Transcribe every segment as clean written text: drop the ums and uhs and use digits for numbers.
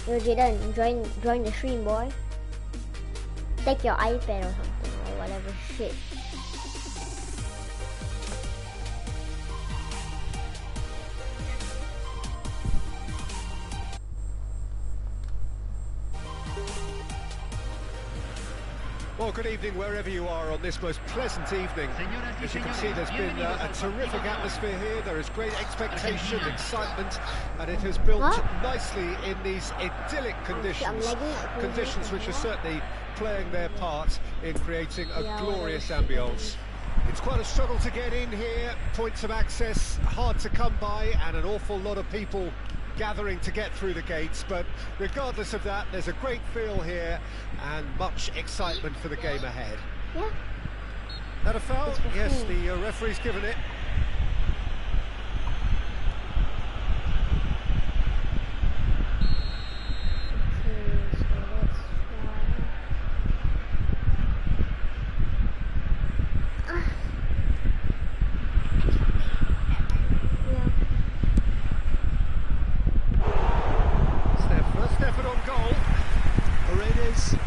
Yo, Jaden, join the stream, boy. Take your iPad or something, or whatever shit. Well, good evening wherever you are on this most pleasant evening. As you can see, there's been a terrific atmosphere here. There is great expectation, excitement, and it has built nicely in these idyllic conditions. Conditions which are certainly playing their part in creating a glorious ambience. It's quite a struggle to get in here, points of access hard to come by, and an awful lot of people gathering to get through the gates, but regardless of that, there's a great feel here and much excitement for the game ahead. Yeah. Had a foul? Yes, the referee's given it.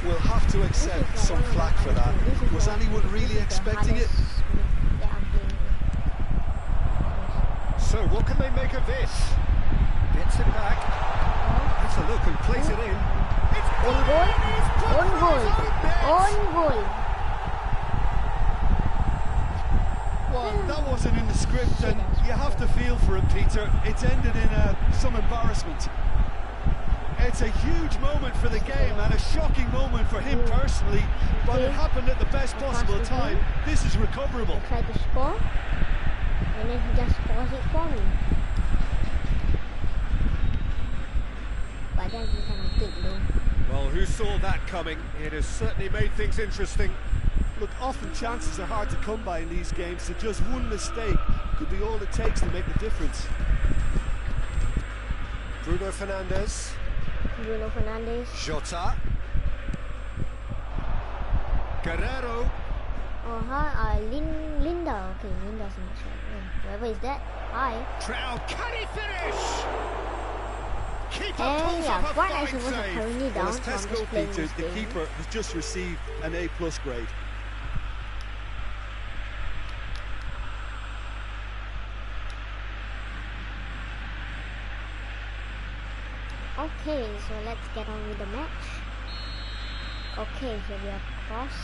Will have to accept some flack for that. Was anyone really expecting it? So what can they make of this? Gets it back. Has a look and plays it in. It's on goal. Well, that wasn't in the script, and you have to feel for it, Peter. It's ended in some embarrassment. It's a huge moment for the game and a shocking moment for him personally, but it happened at the best possible time. This is recoverable. He tried to score, and then he just scores it for me. But then he cannot take though. Well, who saw that coming? It has certainly made things interesting. Look, often chances are hard to come by in these games, so just one mistake could be all it takes to make the difference. Bruno Fernandes. Jota. Guerrero. Linda. Okay, Linda's not sure. Whoever is that? Hi. Trout, can he finish? Keeper and yeah, Fortnite was save. currently down, so I'm just playing Peter, this the game. keeper has just received an A+ grade. Okay, so let's get on with the match. Okay, here we have cross.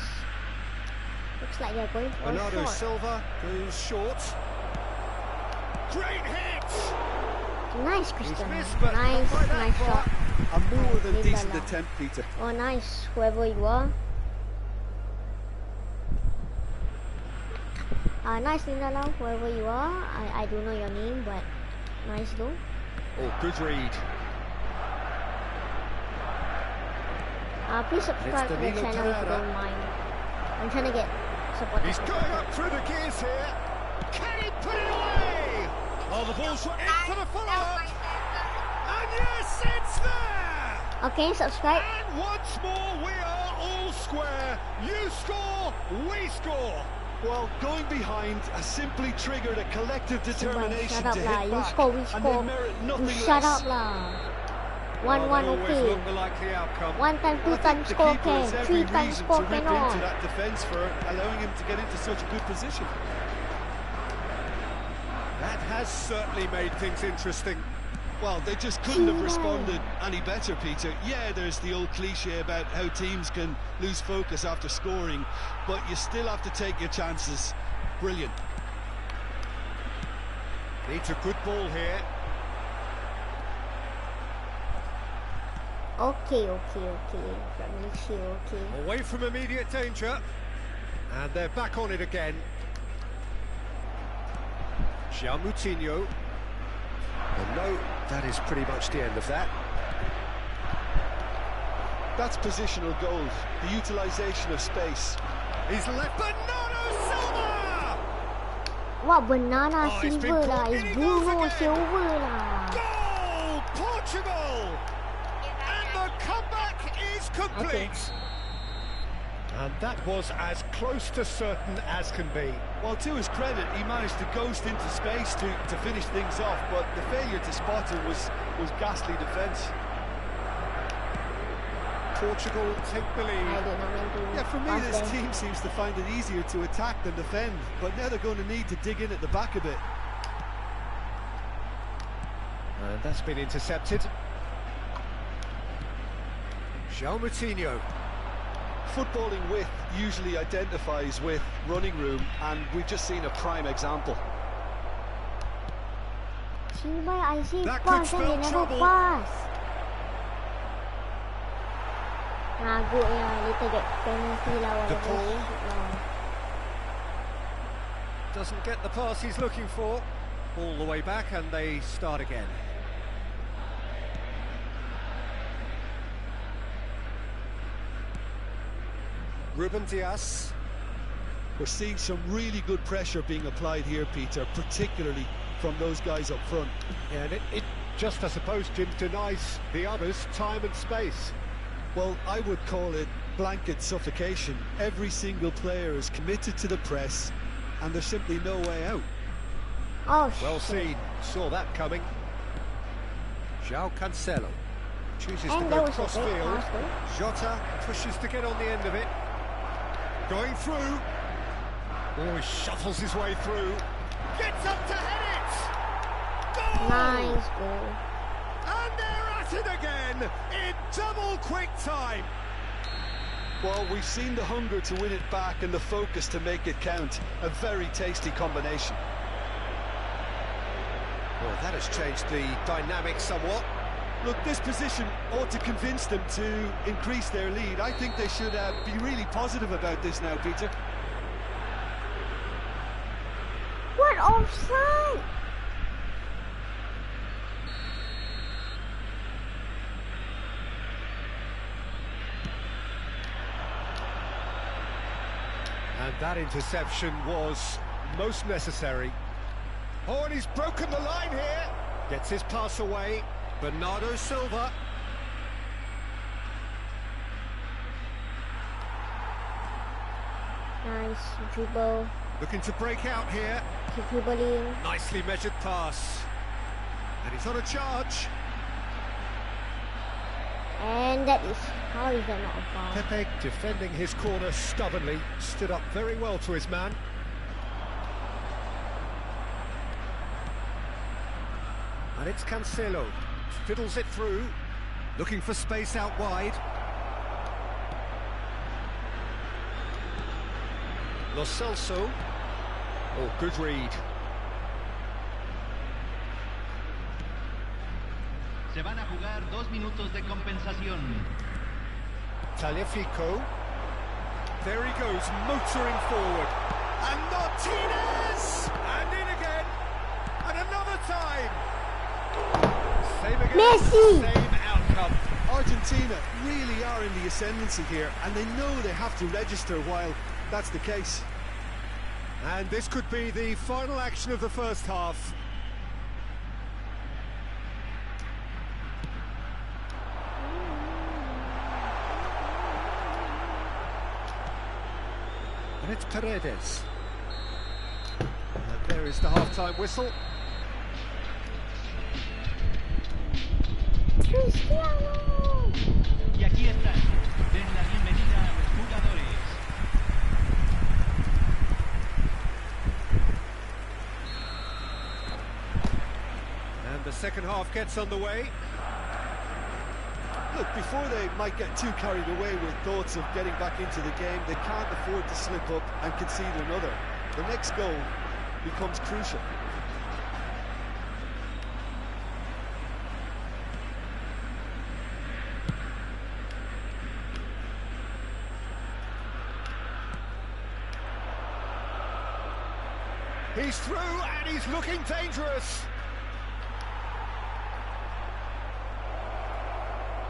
Looks like they're going for Bernardo a short. Silva goes short. Great hit! Nice, Christian. Missed, but nice shot. A more than decent attempt, Peter. Oh, nice, whoever you are. Nice, Lindala, whoever you are. I don't know your name, but nice though. Oh, good read. Please subscribe to the channel if you don't mind. I'm trying to get support. He's going up through the gears here. Can he put it away? Oh, the ball's in for the follow-up. And yes, it's there! Okay, subscribe. And once more, we are all square. You score, we score. Well, going behind has simply triggered a collective determination to hit back. You score, we score. And they merit nothing less. Shut up lah. 1-1 okay. One time, two times score can. Three times score cannot. Into that defence for allowing him to get into such a good position. That has certainly made things interesting. Well, they just couldn't have responded any better, Peter. Yeah, there's the old cliche about how teams can lose focus after scoring, but you still have to take your chances. Brilliant. Needs a good ball here. Okay. Away from immediate danger. And they're back on it again. João Moutinho. And no, that is pretty much the end of that. That's positional goals, the utilisation of space. He's left Bernardo Silva! What Bernardo Silva lah? It's Bruno Silva lah. Goal! Portugal! And the comeback is complete. Okay. And that was as close to certain as can be. Well, to his credit, he managed to ghost into space to finish things off, but the failure to spot it was ghastly defence. Portugal take the lead. Yeah, for me, this team seems to find it easier to attack than defend, but now they're going to need to dig in at the back a bit. And that's been intercepted. João Moutinho. Footballing width usually identifies with running room, and we've just seen a prime example. That could spell trouble. DePaul doesn't get the pass he's looking for. All the way back, and they start again. Ruben Dias. We're seeing some really good pressure being applied here, Peter, particularly from those guys up front. Yeah, and it just, I suppose, Jim, denies the others time and space. Well, I would call it blanket suffocation. Every single player is committed to the press, and there's simply no way out. Oh, well seen, saw that coming. João Cancelo chooses to go cross-field. Jota pushes to get on the end of it. Going through. Oh, he shuffles his way through. Gets up to head it! Goal! Nice goal. And they're at it again in double quick time. Well, we've seen the hunger to win it back and the focus to make it count. A very tasty combination. Well, that has changed the dynamic somewhat. Look, this position ought to convince them to increase their lead. I think they should be really positive about this now, Peter. What offside? And that interception was most necessary. Oh, and he's broken the line here. Gets his pass away. Bernardo Silva. Nice dribble. Looking to break out here. Dribbling. Nicely measured pass. And he's on a charge. And that is, how is that not a foul? Pepe defending his corner stubbornly. Stood up very well to his man. And it's Cancelo. Fiddles it through. Looking for space out wide. Lo Celso. Oh, good read. Se van a jugar 2 minutos de compensación. Tagliafico. There he goes, motoring forward. And Martinez! And in again. And another time. Same again. Messi! Same outcome. Argentina really are in the ascendancy here, and they know they have to register while that's the case. And this could be the final action of the first half. And it's Paredes. And there is the half-time whistle. Cristiano! Y aquí están. Den la bienvenida a los jugadores. And the second half gets underway. Look, before they might get too carried away with thoughts of getting back into the game, they can't afford to slip up and concede another. The next goal becomes crucial. He's through and he's looking dangerous.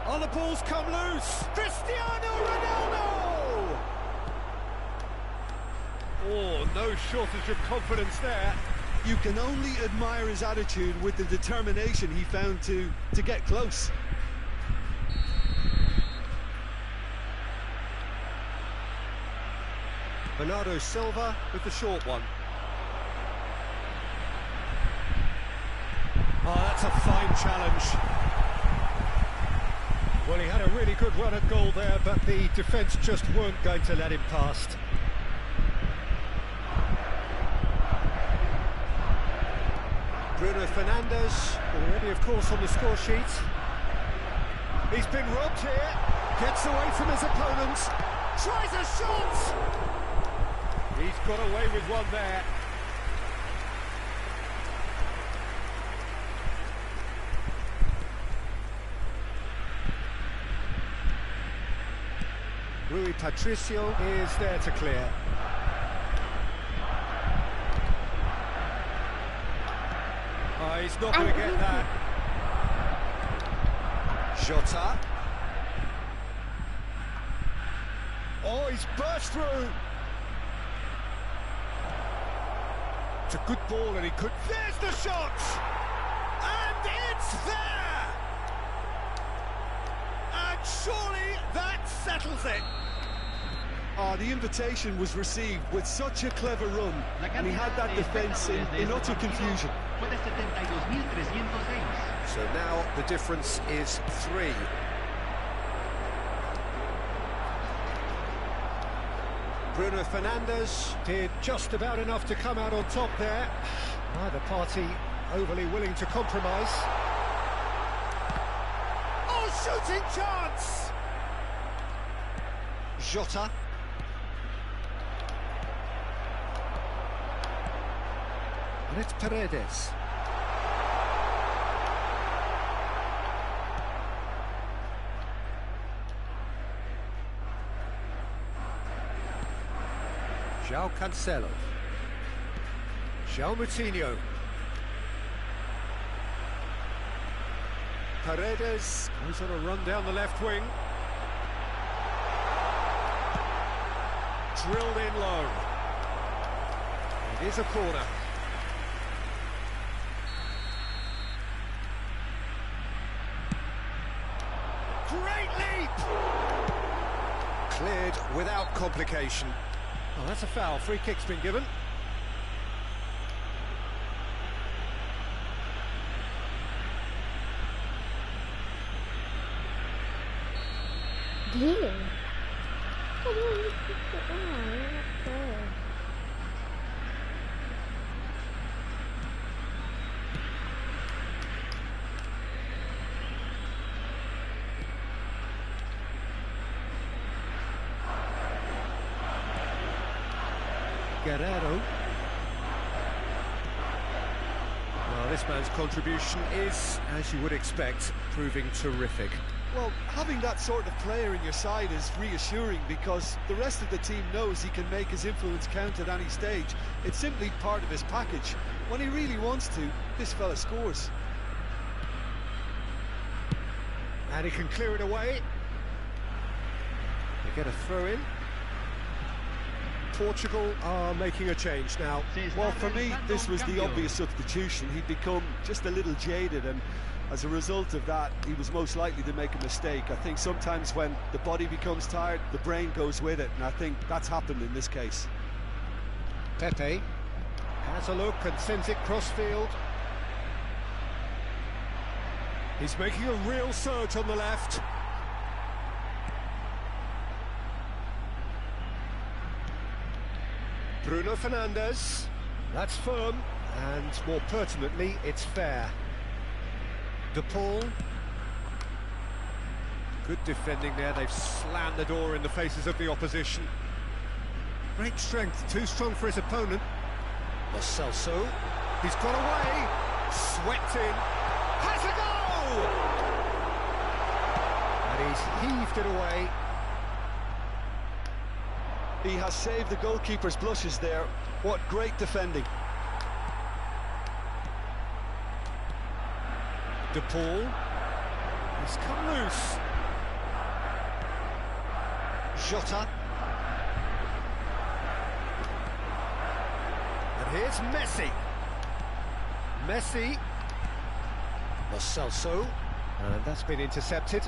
Oh, the ball's come loose. Cristiano Ronaldo! Oh, no shortage of confidence there. You can only admire his attitude with the determination he found to get close. Bernardo Silva with the short one. Oh, that's a fine challenge. Well, he had a really good run at goal there, but the defence just weren't going to let him past. Bruno Fernandes, already of course on the score sheet. He's been robbed here, gets away from his opponent, tries a shot! He's got away with one there. Rui Patricio is there to clear. Oh, he's not going to get that. Jota. Oh, he's burst through. It's a good ball and he could... There's the shot! And it's there! And surely that settles it. Oh, the invitation was received with such a clever run, and he had that defence in utter confusion. So now the difference is 3. Bruno Fernandes did just about enough to come out on top there. Neither party overly willing to compromise. Oh, shooting chance! Jota. And it's Paredes. João Cancelo. João Moutinho. Paredes goes on a run down the left wing. Drilled in low. It is a corner. Great leap! Cleared without complication. Oh, that's a foul. Free kick's been given. Dear. Guerrero. Well, this man's contribution is, as you would expect, proving terrific. Well, having that sort of player in your side is reassuring because the rest of the team knows he can make his influence count at any stage. It's simply part of his package. When he really wants to, this fella scores. And he can clear it away. They get a throw-in. Portugal are making a change now. Well, for me, this was the obvious substitution. He'd become just a little jaded, and as a result of that, he was most likely to make a mistake. I think sometimes when the body becomes tired, the brain goes with it, and I think that's happened in this case. Pepe has a look and sends it cross-field. He's making a real surge on the left. Bruno Fernandes. That's firm, and more pertinently, it's fair. De Paul. Good defending there. They've slammed the door in the faces of the opposition. Great strength, too strong for his opponent. Lo Celso. He's got away. Swept in. Has a goal! And he's heaved it away. He has saved the goalkeeper's blushes there. What great defending. De Paul. He's come loose. Jota. And here's Messi. Messi. Lo Celso. And that's been intercepted.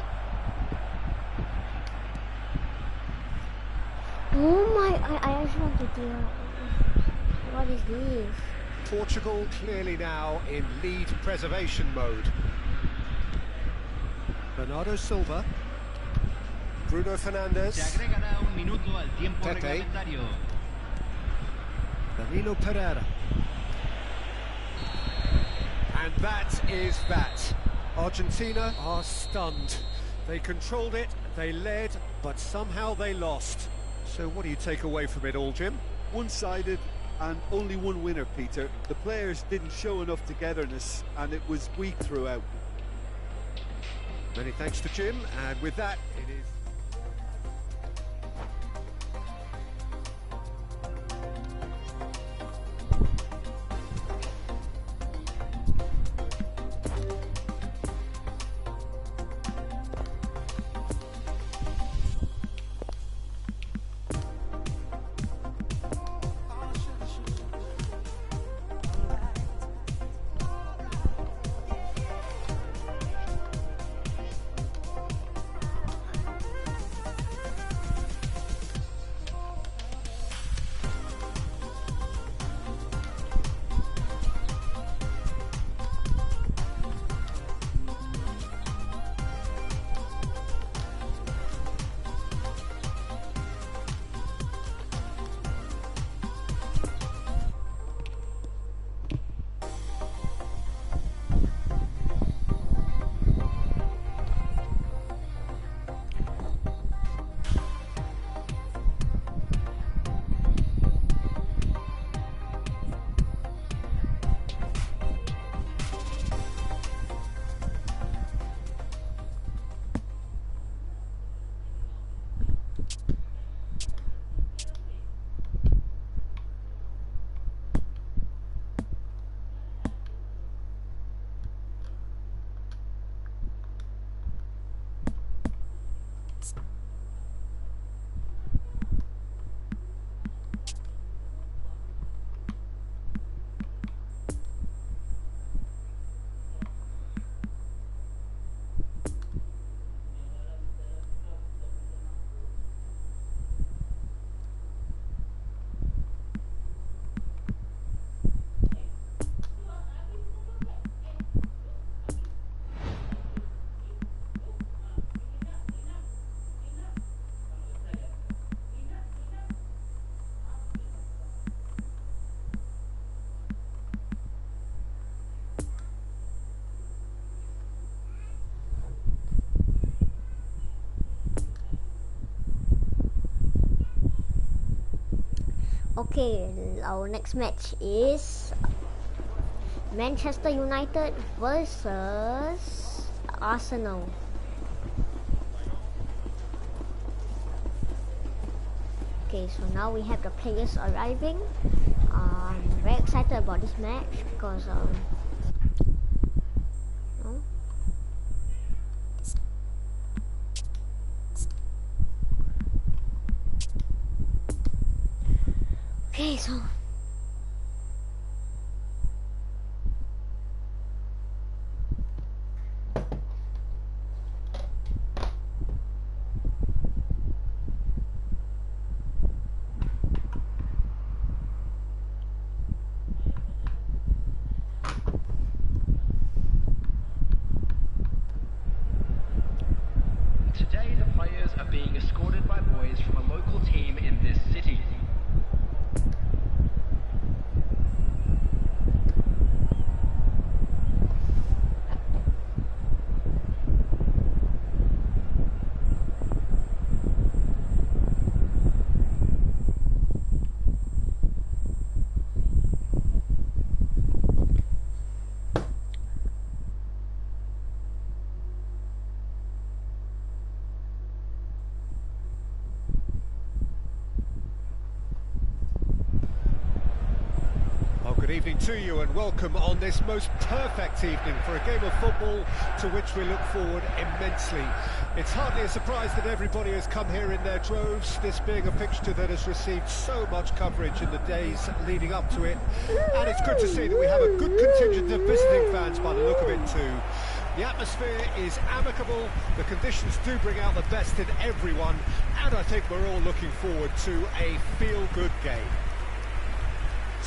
Oh my, I just want to do what is this? Portugal clearly now in lead preservation mode. Bernardo Silva. Bruno Se Fernandes. agregará un minuto al tiempo Pepe. reglamentario. Danilo Pereira. And that is that. Argentina are stunned. They controlled it, they led, but somehow they lost. So what do you take away from it all, Jim? One-sided and only one winner, Peter. The players didn't show enough togetherness and it was weak throughout. Many thanks to Jim, and with that, it is... Okay, our next match is Manchester United versus Arsenal. Okay, so now we have the players arriving. I'm very excited about this match because okay, so today the players are being escorted by boys from a local team in this city. Good evening to you and welcome on this most perfect evening for a game of football to which we look forward immensely. It's hardly a surprise that everybody has come here in their droves, this being a fixture that has received so much coverage in the days leading up to it. And it's good to see that we have a good contingent of visiting fans by the look of it too. The atmosphere is amicable, the conditions do bring out the best in everyone, and I think we're all looking forward to a feel-good game.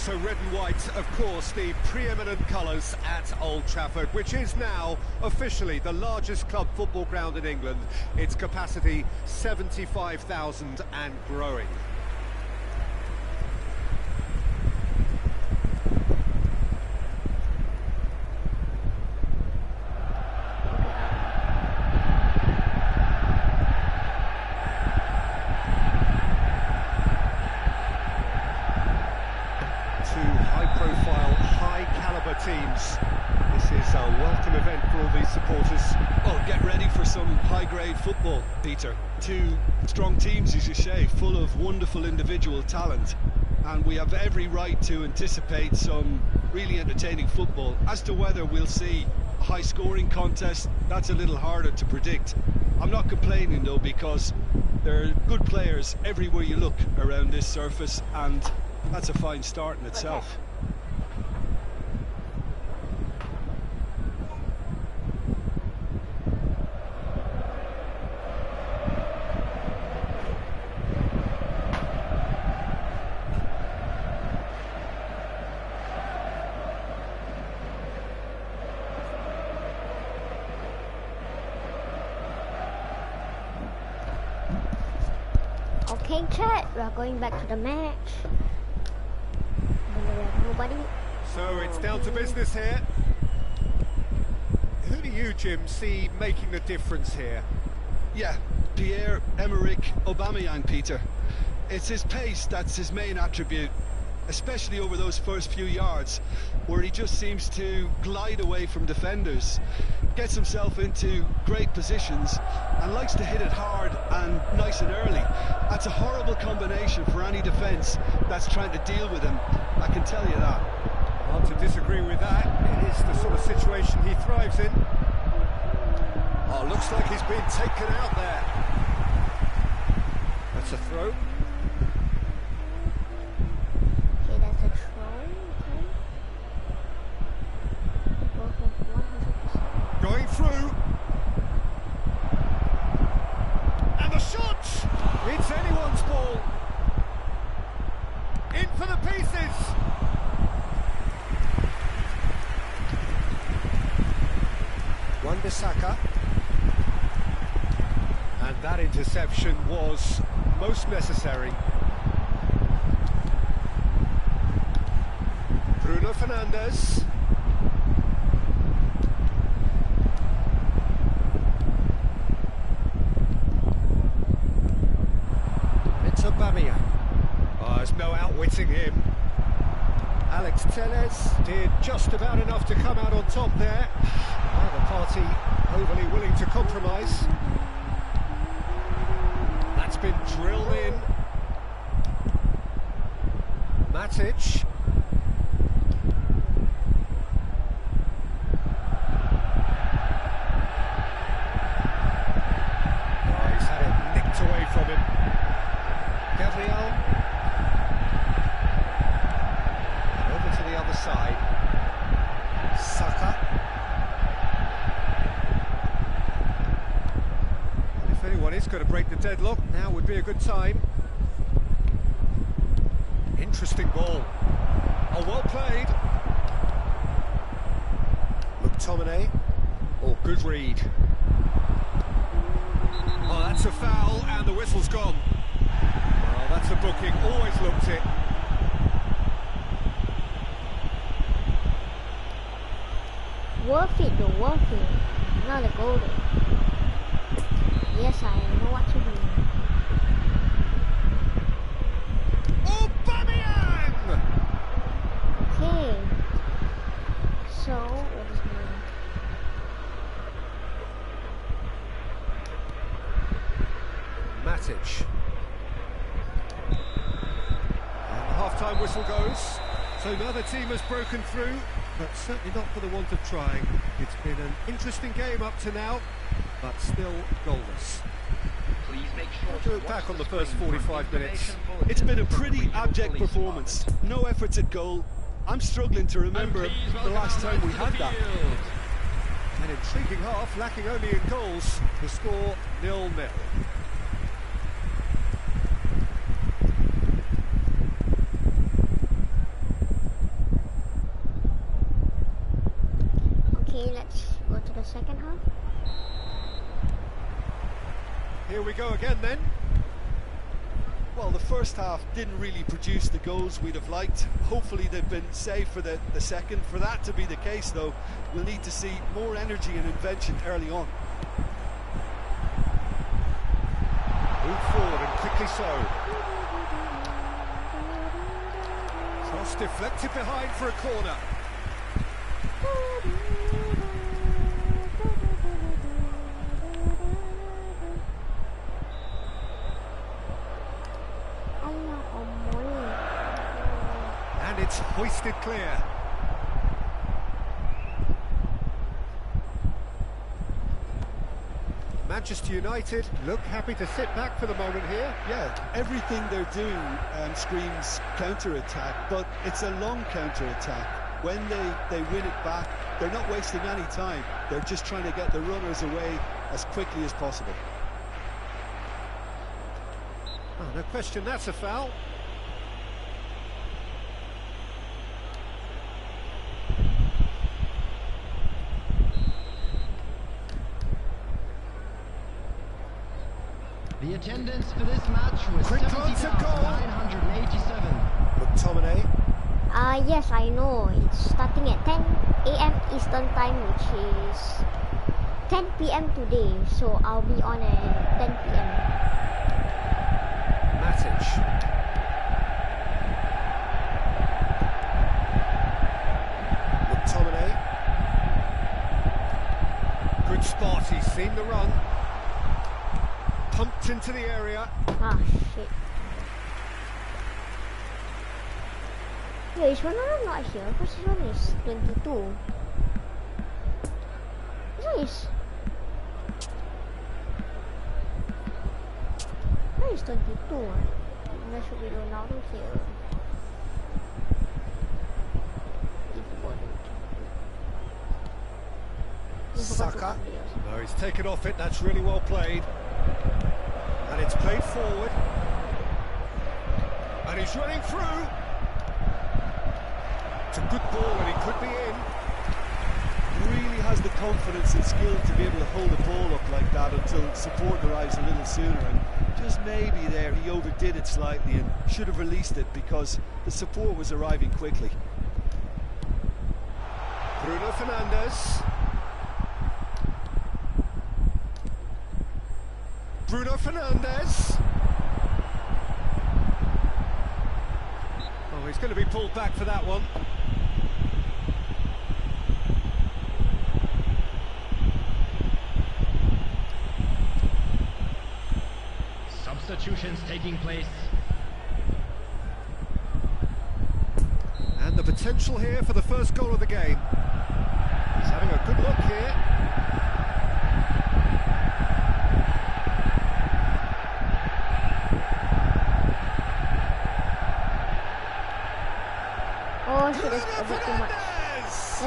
So red and white, of course, the preeminent colours at Old Trafford, which is now officially the largest club football ground in England. Its capacity 75,000 and growing. High-profile, high-caliber teams. This is a welcome event for all these supporters. Well, get ready for some high-grade football, Peter. Two strong teams, as you say, full of wonderful individual talent. And we have every right to anticipate some really entertaining football. As to whether we'll see a high-scoring contest, that's a little harder to predict. I'm not complaining, though, because there are good players everywhere you look around this surface, and that's a fine start in itself. Okay, chat, we are going back to the match. Nobody. So it's down to business here. Who do you, Jim, see making the difference here? Yeah, Pierre-Emerick Aubameyang, Peter. It's his pace that's his main attribute, especially over those first few yards, where he just seems to glide away from defenders, gets himself into great positions, and likes to hit it hard and nice and early. That's a horrible combination for any defence that's trying to deal with him, I can tell you that. Hard to disagree with that. It is the sort of situation he thrives in. Oh, looks like he's been taken out there. That's a throw. Okay, that's a throw. Okay. Going through. And the shot! It's anyone's ball. In for the pieces. Wan-Bissaka. And that interception was most necessary. Bruno Fernandes. It's Aubameyang. Oh, there's no outwitting him. Alex Telles did just about enough to come out on top there. Neither party overly willing to compromise. That's been drilled in. Matic. Oh, he's had it nicked away from him. Gabriel. And over to the other side. Saka. And if anyone is going to break the deadlock, now would be a good time. Interesting ball. Oh, well played. McTominay. Oh, good read. Oh, that's a foul, and the whistle's gone. Well, that's a booking. Always looked it. Worth it though, worth it. Not a goal though. Yes, I know what to do. Aubameyang! Okay. So, what is my... Matic. And the half-time whistle goes. So now the team has broken through, but certainly not for the want of trying. It's been an interesting game up to now, but still goalless. Please make sure To look back on the first 45 minutes. It's been a pretty abject performance. No efforts at goal. I'm struggling to remember the last time we had that. An intriguing half, lacking only in goals. The score 0-0. on to the second half. Here we go again then. Well, the first half didn't really produce the goals we'd have liked. Hopefully they've been saved for the second. For that to be the case, though, we'll need to see more energy and invention early on. Move forward and quickly so. Cross deflected behind for a corner. And it's hoisted clear. Manchester United look happy to sit back for the moment here. Yeah, everything they're doing screams counter-attack, but it's a long counter-attack. When they win it back, they're not wasting any time. They're just trying to get the runners away as quickly as possible. Oh, no question, that's a foul. The attendance for this match was 70,987. McTominay. Yes, I know. It's starting at 10 a.m. Eastern Time, which is 10 p.m. today. So I'll be on at 10 p.m. Matic. McTominay. Good spot, he's seen the run. Pumped into the area. Ah, shit. Yeah, this one not here, because this one is 22. This one is... Where is 22? There should be Ronaldo here. Saka. No, he's taken off it, that's really well played. And it's played forward. And he's running through. It's a good ball and he could be in. Really has the confidence and skill to be able to hold the ball up like that until support arrives a little sooner. And just maybe there he overdid it slightly and should have released it because the support was arriving quickly. Bruno Fernandes. Bruno Fernandes. Oh, he's going to be pulled back for that one. Substitutions taking place. And the potential here for the first goal of the game. He's having a good look here. Oh shit, that's a bit too much. Yes,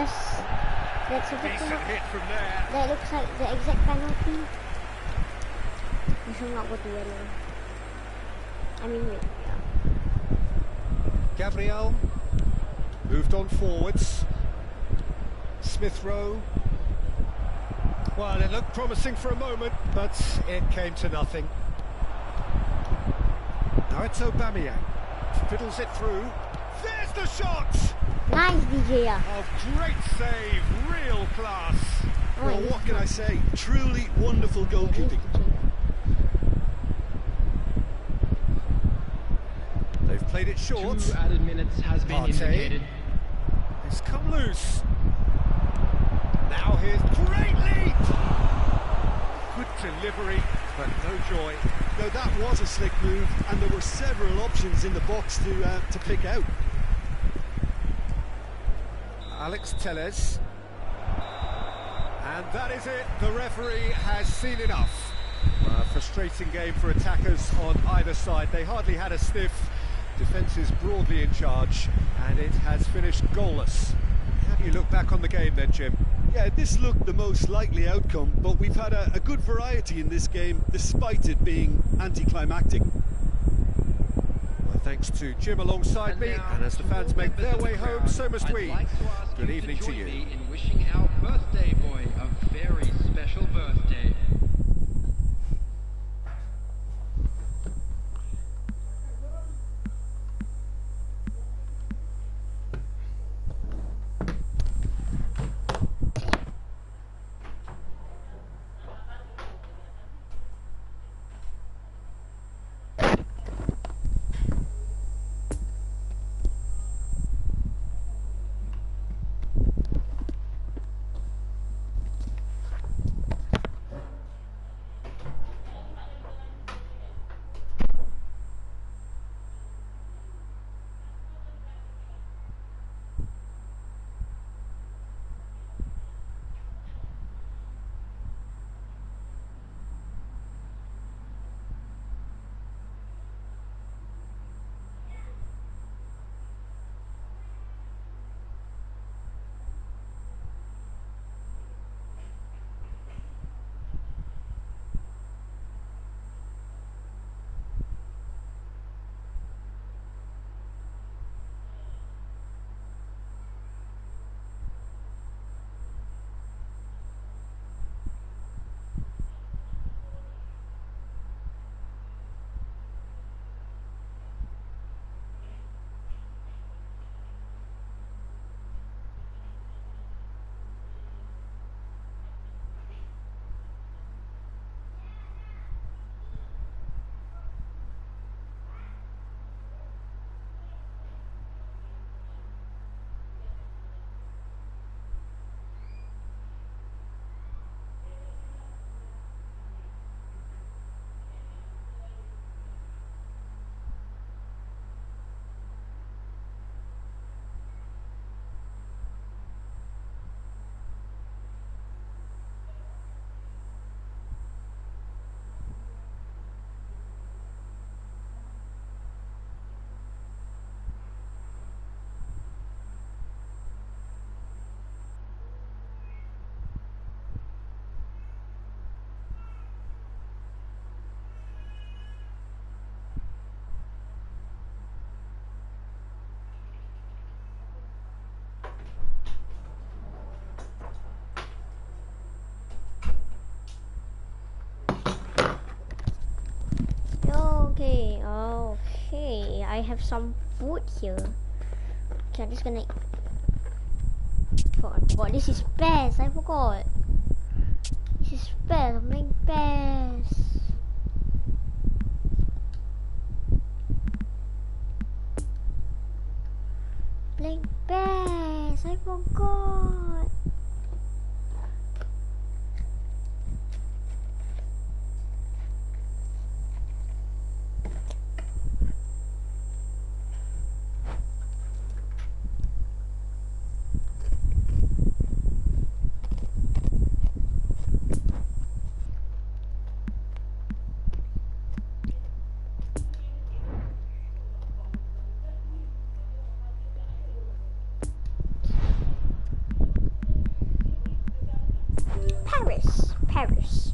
that's a bit too Decent much. hit from there. That looks like the exact penalty. We should not go to yellow. I mean, wait, yeah. Gabriel moved on forwards. Smith Rowe. Well, it looked promising for a moment, but it came to nothing. Now it's Aubameyang. Fiddles it through. There's the shot! Nice, DJ. Oh, great save, real class. Oh, Well, what can I say? Truly wonderful goalkeeping. They've played it short. 2 added minutes has been indicated. It's come loose. Now here's great lead. Good delivery, but no joy. No, that was a slick move, and there were several options in the box to pick out. Alex Telles. And that is it. The referee has seen enough. A frustrating game for attackers on either side. They hardly had a sniff. Defence is broadly in charge, and it has finished goalless. How do you look back on the game then, Jim? Yeah, this looked the most likely outcome, but we've had a good variety in this game, despite it being anticlimactic. Well, thanks to Jim alongside me, and as the fans make their way home, so must we. Good evening to you. In wishing our birthday boy a Okay, okay. I have some food here. Okay, I'm just gonna... Oh, I forgot. This is PES. I forgot. This is PES. I'm playing PES. Playing PES. I forgot. Paris.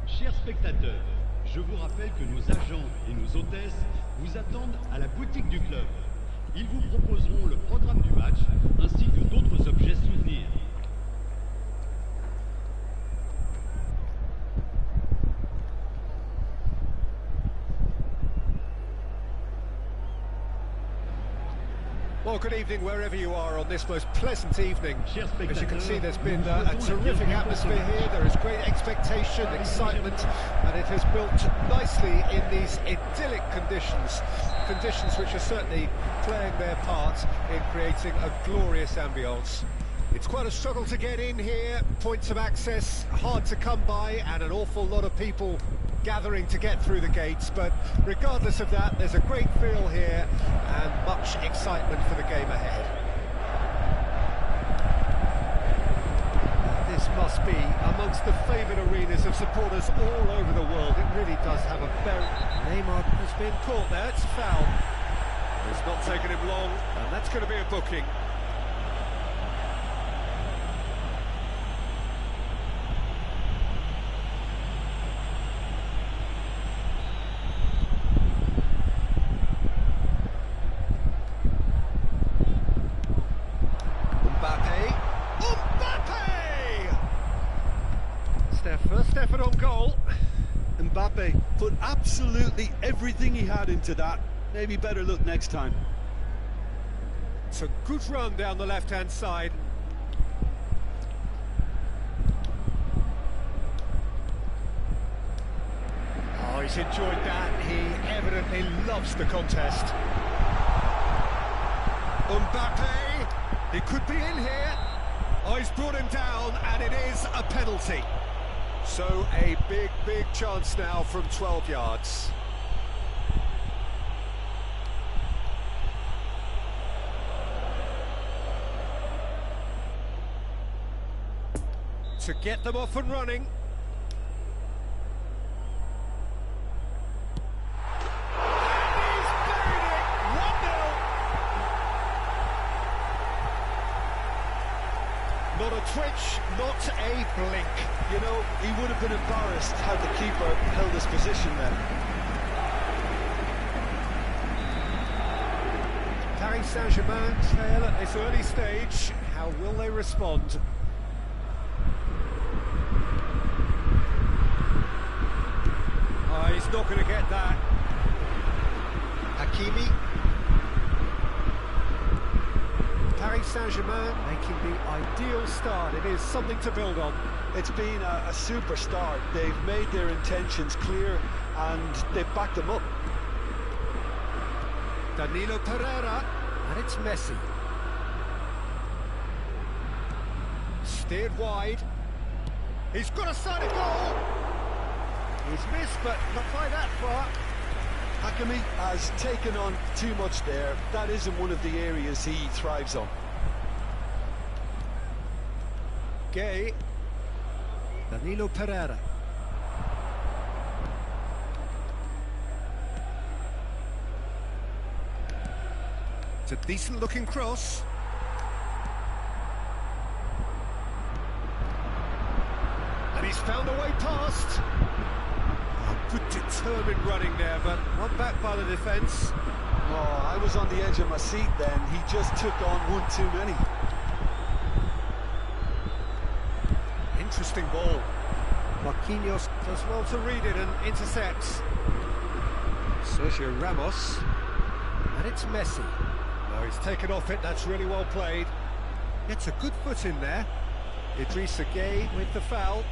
Chers spectateurs, je vous rappelle que nos agents et nos hôtesses vous attendent à la boutique du club. Ils vous proposeront le programme du match ainsi que d'autres objets souvenirs. Well, good evening wherever you are on this most pleasant evening. As you can see, there's been a terrific atmosphere here. There is great expectation, excitement, and it has built nicely in these idyllic conditions. Conditions which are certainly playing their part in creating a glorious ambience. It's quite a struggle to get in here, points of access hard to come by, and an awful lot of people gathering to get through the gates, but regardless of that, there's a great feel here and much excitement for the game ahead. This must be amongst the favoured arenas of supporters all over the world. It really does have a very... Neymar has been caught there, it's a foul. It's not taken him long, and that's going to be a booking. First effort on goal. Mbappe put absolutely everything he had into that. Maybe better look next time. It's a good run down the left-hand side. he's enjoyed that. He evidently loves the contest. Mbappe, he could be in here. Oh, he's brought him down, and it is a penalty. So a big chance now from 12 yards. To get them off and running. Not a twitch, not a blink. You know, he would have been embarrassed had the keeper held his position then. Paris Saint-Germain trail at this early stage. How will they respond? Oh, he's not going to get that. Hakimi. Paris Saint-Germain making the ideal start. It is something to build on. It's been a super start. They've made their intentions clear and they've backed them up. Danilo Pereira, and it's Messi. Steered wide. He's got a side of goal. He's missed, but not by that far. Hakimi has taken on too much there. That isn't one of the areas he thrives on. Gay. Danilo Pereira. It's a decent looking cross. And he's found a way past. Oh, good determined running there, but not back by the defence. Oh, I was on the edge of my seat then. He just took on one too many. Interesting ball. Marquinhos does well to read it and intercepts. Sergio Ramos. And it's Messi. No, he's taken off it, that's really well played. Gets a good foot in there. Idrissa Gueye with the foul.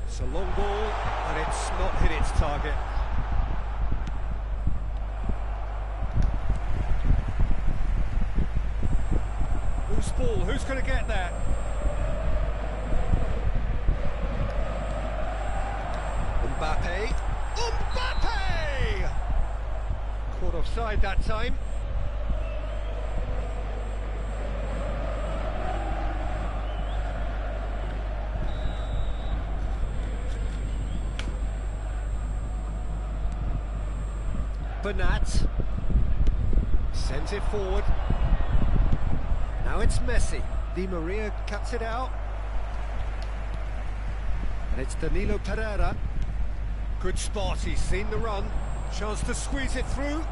It's a long ball, and it's not hit its target. Loose ball, who's going to get that? Mbappe. Mbappe! Caught offside that time. Bernat sends it forward. Now it's Messi. Di Maria cuts it out. And it's Danilo Pereira. Good spot, he's seen the run. Chance to squeeze it through.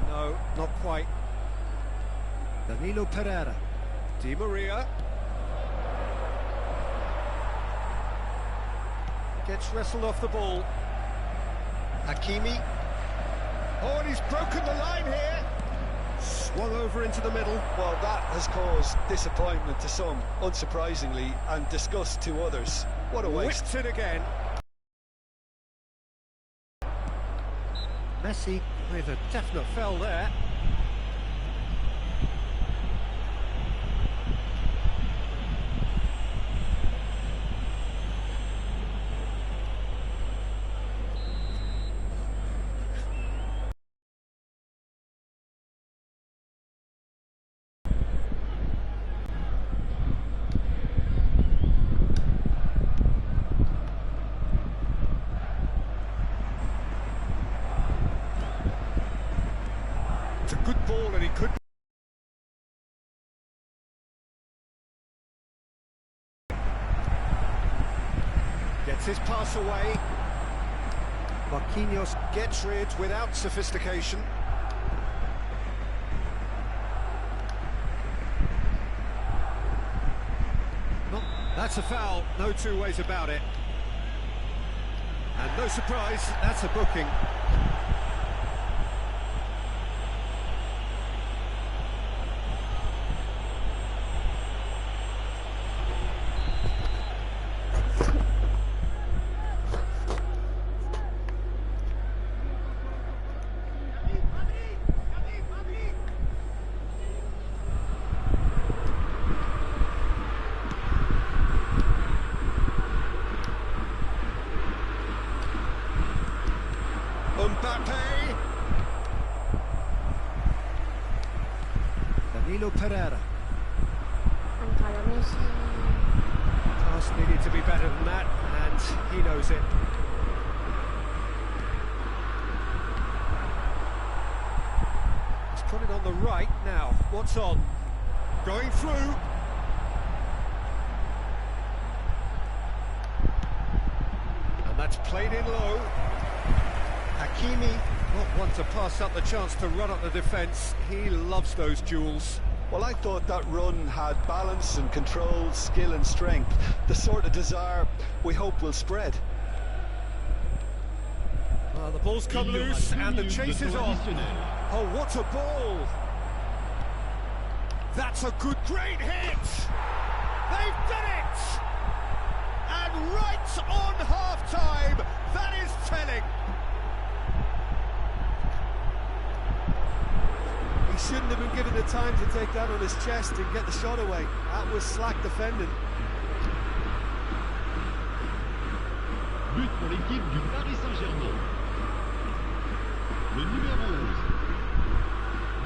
No, not quite. Danilo Pereira. Di Maria. Gets wrestled off the ball. Hakimi. Oh, and he's broken the line here. Swung over into the middle. Well, that has caused disappointment to some, unsurprisingly, and disgust to others. What a waste. Whipped it again. Messi with a definite foul there. It's a good ball and he could... Gets his pass away. Marquinhos gets rid without sophistication. Not That's a foul, no two ways about it. And no surprise, that's a booking. Pereira. And Carlo Messi. Pass needed to be better than that, and he knows it. He's put it on the right now. What's on? Going through. And that's played in low. Hakimi not want to pass up the chance to run up the defence. He loves those duels. Well, I thought that run had balance and control, skill and strength. The sort of desire we hope will spread. Well, the ball's come loose and the chase is on. Oh, what a ball! That's a great hit! They've done it! And right on half-time, that is telling. He shouldn't have been given the time to take that on his chest and get the shot away. That was slack defending. But pour l'équipe du Paris Saint-Germain. Le numéro 11,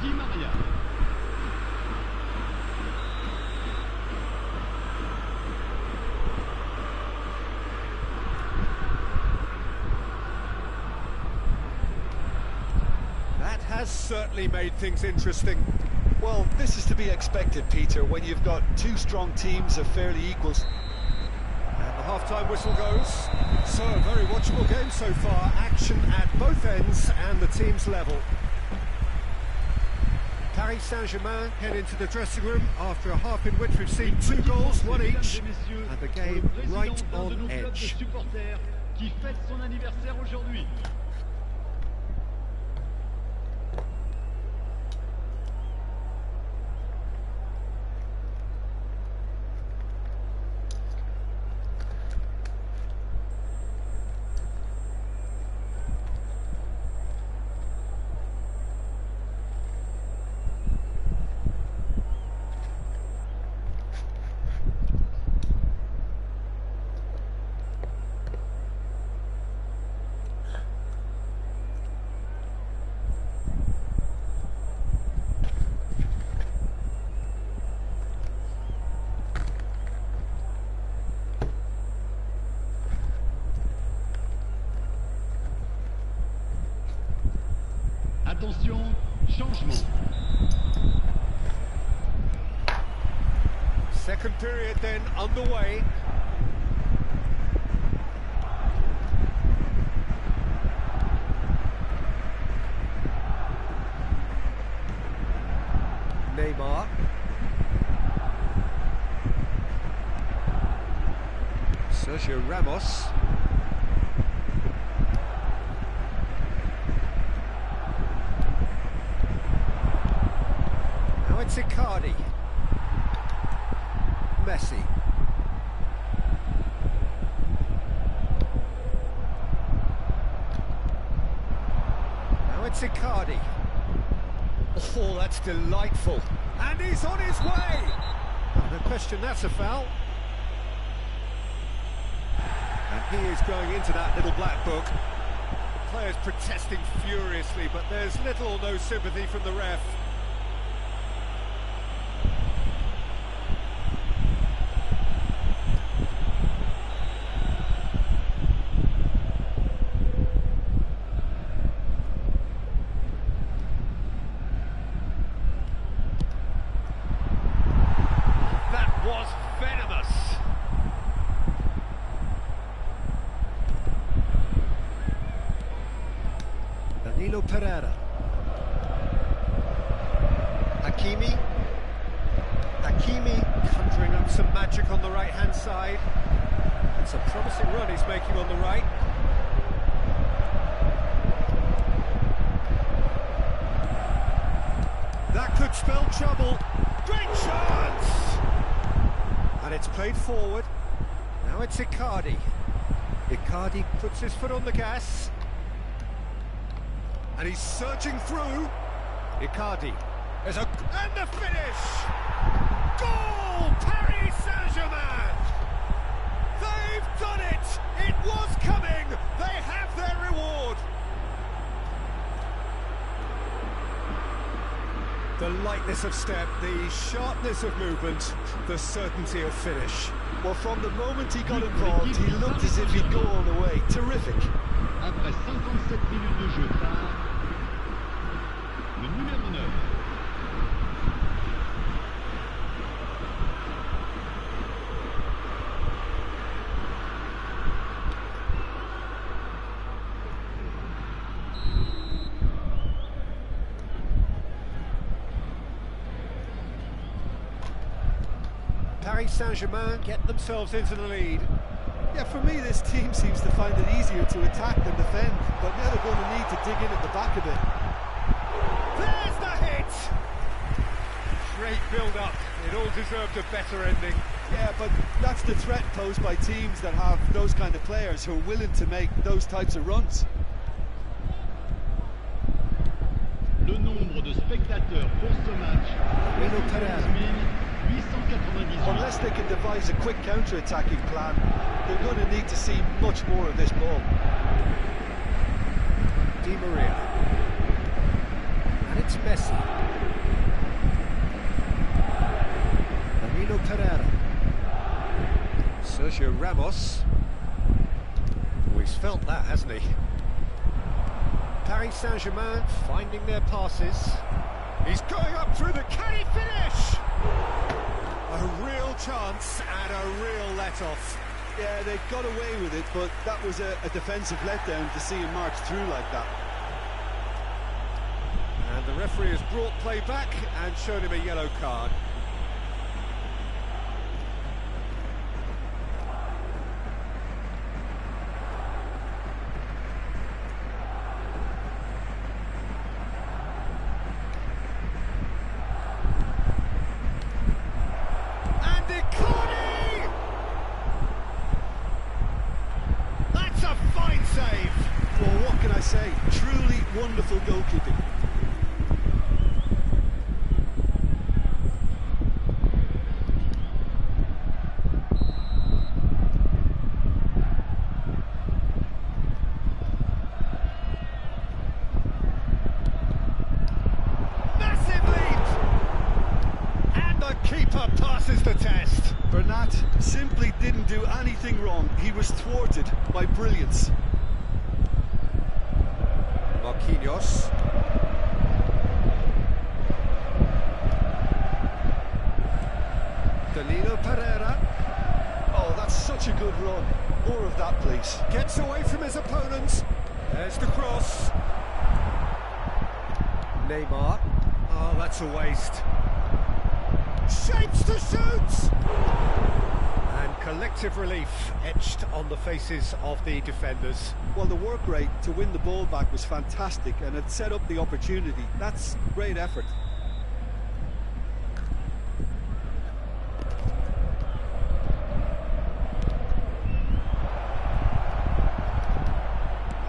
Di Maria. That has certainly made things interesting. Well, this is to be expected, Peter, when you've got two strong teams of fairly equals. And the half-time whistle goes. So, a very watchable game so far. Action at both ends and the teams level. Paris Saint-Germain head into the dressing room after a half in which we've seen 2 goals, one each, and the game right on edge. Qui fête son anniversaire aujourd'hui. Attention, changement. Second period then underway. Neymar. Sergio Ramos. It's Icardi. Messi. Now it's Icardi. Oh, that's delightful. And he's on his way! Oh, no question, that's a foul. And he is going into that little black book. The players protesting furiously, but there's little or no sympathy from the ref. Pereira. Hakimi. Hakimi conjuring up some magic on the right-hand side. It's a promising run he's making on the right. That could spell trouble. Great chance! And it's played forward. Now it's Icardi. Icardi puts his foot on the gas. And he's surging through. Icardi. And the finish! Goal! Paris Saint-Germain! They've done it! It was coming! They have their reward! The lightness of step, the sharpness of movement, the certainty of finish. Well, from the moment he got involved, he looked as if he'd go all the way. Terrific. Après 57 minutes de jeu par le numéro 9. Paris Saint-Germain get themselves into the lead. Yeah, for me, this team seems to find it easier to attack than defend, but now they're going to need to dig in at the back a bit. There's the hit! Great build-up. It all deserved a better ending. Yeah, but that's the threat posed by teams that have those kind of players who are willing to make those types of runs. Le nombre de spectateurs pour ce match est de 898. Unless they can devise a quick counter-attacking plan, they're going to need to see much more of this ball. Di Maria. And it's Messi. Danilo Pereira. Sergio Ramos. Oh, he's felt that, hasn't he? Paris Saint-Germain finding their passes. He's going up through the... Can he finish? A real chance and a real let-off. Yeah, they got away with it, but that was a defensive letdown to see him march through like that. And the referee has brought play back and shown him a yellow card. Say, truly wonderful goalkeeping. Massive lead! And the keeper passes the test. Bernat simply didn't do anything wrong. He was thwarted by brilliance. Marquinhos. Danilo Pereira. Oh, that's such a good run. More of that, please. Gets away from his opponents. There's the cross. Neymar. Oh, that's a waste. Shapes to shoot! And collective relief etched on the faces of the defenders. Well, the work rate to win the ball back was fantastic, and it set up the opportunity. That's great effort.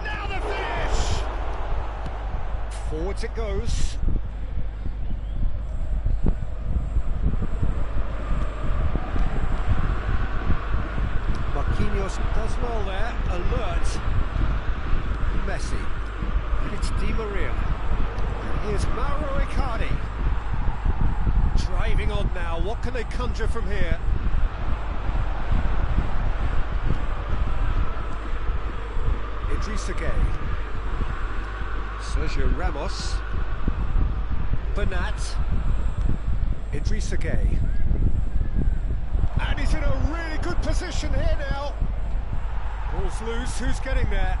Now the finish! Forwards it goes. Marquinhos does well there, alert. Messi, and it's Di Maria. And here's Mauro Icardi. Driving on now, what can they conjure from here? Idrissa Gueye. Sergio Ramos. Bernat. Idrissa Gueye. And he's in a really good position here now. Ball's loose, who's getting there?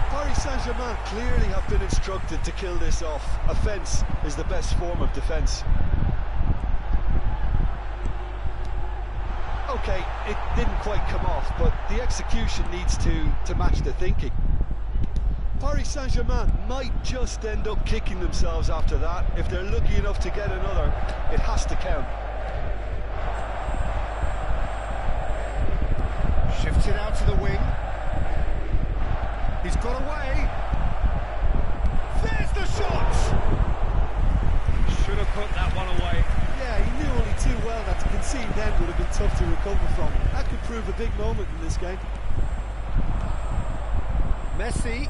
Paris Saint-Germain clearly have been instructed to kill this off. Offence is the best form of defence. Okay, it didn't quite come off, but the execution needs to match the thinking. Paris Saint-Germain might just end up kicking themselves after that. If they're lucky enough to get another, it has to count. Shifts it out to the wing. He's got away. There's the shot! Should have put that one away. Yeah, he knew only too well that to concede then would have been tough to recover from. That could prove a big moment in this game. Messi.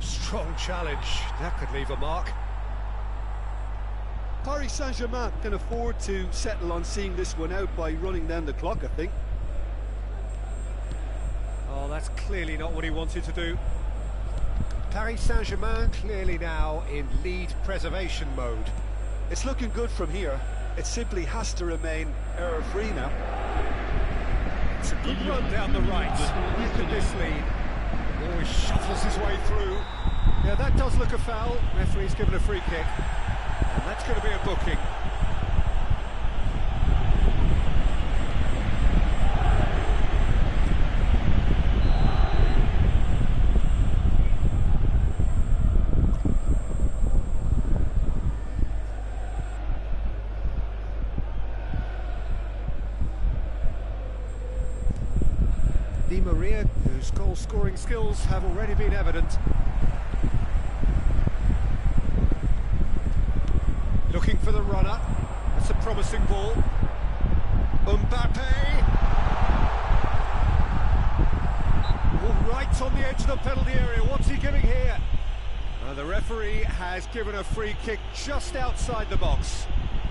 Strong challenge. That could leave a mark. Paris Saint-Germain can afford to settle on seeing this one out by running down the clock, I think. Oh, that's clearly not what he wanted to do. Paris Saint-Germain clearly now in lead preservation mode. It's looking good from here. It simply has to remain error-free now. It's a good run down the right. Look at this lead. Oh, he shuffles his way through. Yeah, that does look a foul. Referee's given a free kick. And that's going to be a booking. Di Maria, whose goal-scoring skills have already been evident. Looking for the runner. That's a promising ball. Mbappe! Oh, right on the edge of the penalty area. What's he giving here? The referee has given a free kick just outside the box.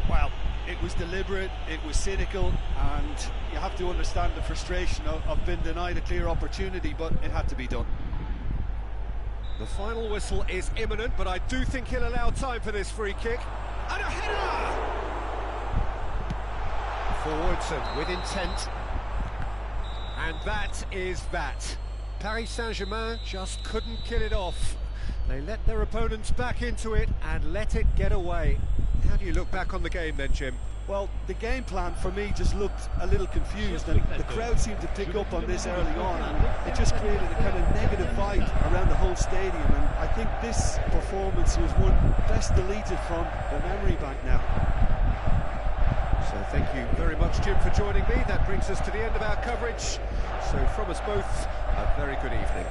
Well, it was deliberate, it was cynical, and you have to understand the frustration of being denied a clear opportunity, but it had to be done. The final whistle is imminent, but I do think he'll allow time for this free kick. And a header! Forwards and with intent. And that is that. Paris Saint-Germain just couldn't kill it off. They let their opponents back into it and let it get away. How do you look back on the game then, Jim? Well, the game plan for me just looked a little confused, and the crowd seemed to pick up on this early on, and it just created a kind of negative vibe around the whole stadium, and I think this performance was one best deleted from the memory bank now. So thank you very much, Jim, for joining me. That brings us to the end of our coverage. So from us both, a very good evening.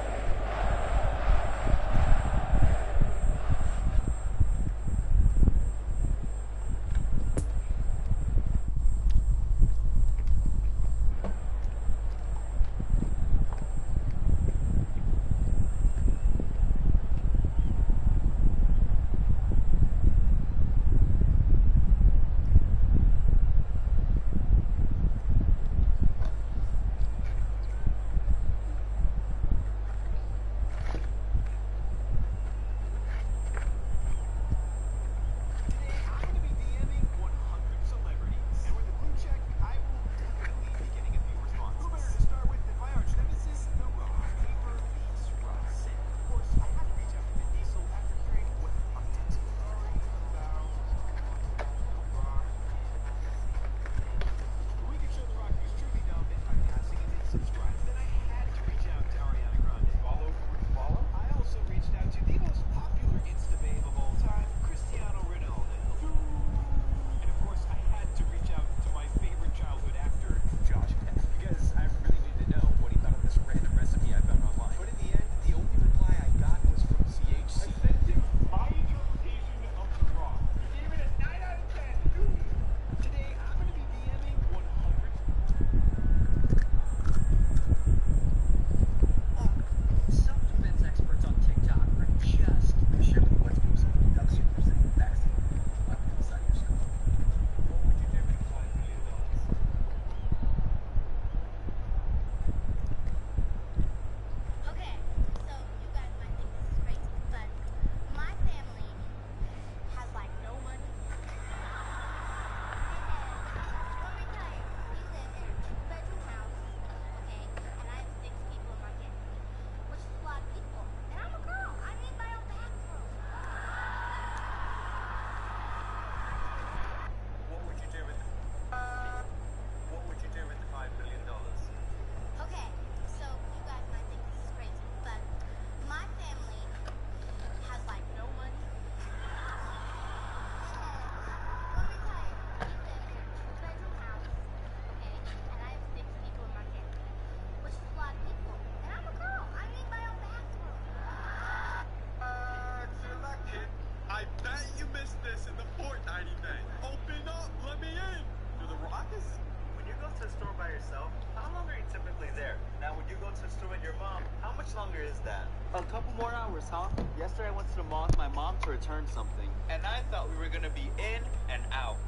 this? When you go to the store by yourself, how long are you typically there? Now, when you go to the store with your mom, how much longer is that? A couple more hours, huh? Yesterday I went to the mall with my mom to return something, and I thought we were gonna be in and out.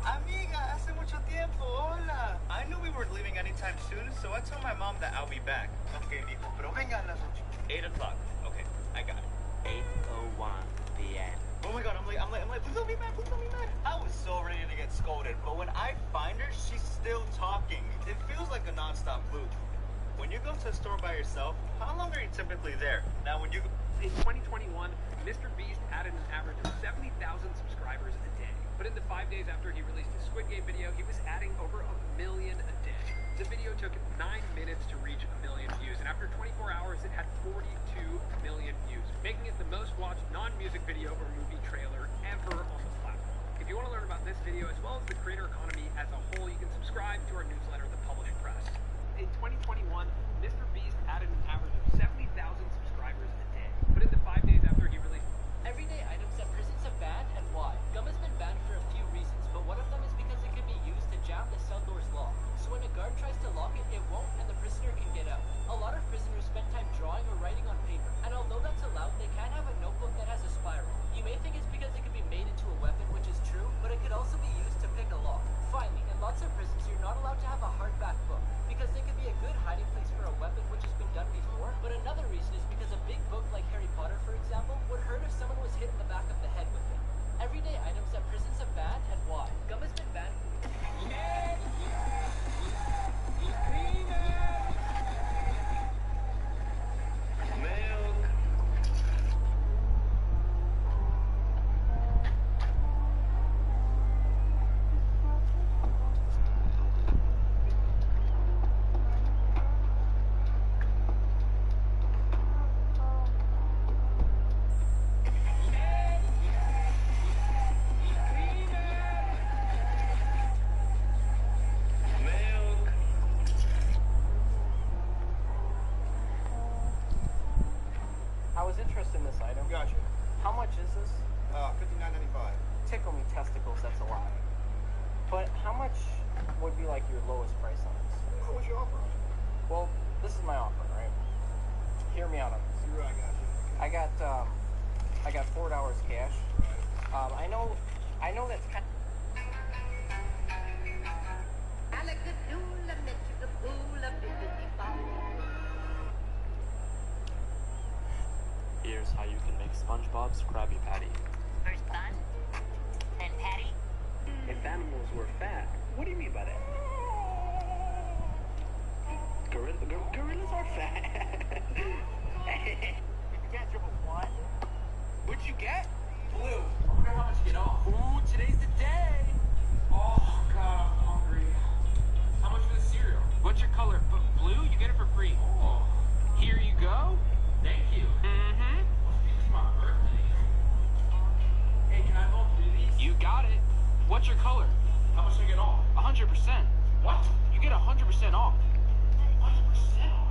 Amiga, hace mucho tiempo, hola. I knew we weren't leaving anytime soon, so I told my mom that I'll be back. Okay, mijo, pero venga a las 8. 8 o'clock. Okay, I got it. 8:01 p.m. Oh my god, I'm like, please don't be mad, please don't be mad. I was so ready to get scolded, but when I find her, she's still talking. It feels like a non-stop loop. When you go to the store by yourself, how long are you typically there? Now, when you go... In 2021, Mr. Beast added an average of 70,000 subscribers a day. But in the 5 days after he released his Squid Game video, he was adding over 1 million a day. The video took 9 minutes to reach 1 million views, and after 24 hours, it had 42 million views, making it the most watched non-music video or movie trailer ever on the platform. If you want to learn about this video, as well as the creator economy as a whole, you can subscribe to our newsletter, The Published Press. In 2021, Mr. Beast added an average of 70,000 subscribers a day. But in the 5 days after he released... Everyday items that prisons have banned, and why? Gum has been banned for a few reasons, but one of them is because it can be used to jam the cell door's lock. So when a guard tries to lock it, it won't, and the prisoner can get out. A lot of prisoners spend time drawing or writing on paper, and although that's allowed, they can't have a notebook that has a spiral. You may think it's because it can be made into a weapon, which is true, but it could also be used to pick a lock. Finally, in lots of prisons, you're not allowed to have a hardback book, because they could be a good hiding place for a weapon which has been done before, but another reason is because a big book like Harry Potter, for example, would hurt if someone was hit in the back of the head with it. Everyday items that prisons have banned, and why? Gum has been banned. I was interested in this item. Gotcha. How much is this? $59.95. Tickle me testicles, that's a lot. But how much would be like your lowest price on this? What was your offer on it? Well, this is my offer, right? Hear me out on this. You're right, I got you. I got $4 cash. Right. I know that's kind Here's how you can make SpongeBob's Krabby Patty. First bun, then patty. If animals were fat, what do you mean by that? Gorillas are fat. You can't dribble one. What'd you get? Blue. I wonder how much you get off. Ooh, today's the day. Oh, God, I'm hungry. How much for the cereal? What's your color? Blue? You get it for free. Oh, Here you go. thank you. Mm-hmm. It's my birthday. Hey, can I have all 3 of these? You got it. What's your color? How much do I get off? 100%. What? You get 100% off. 100% off.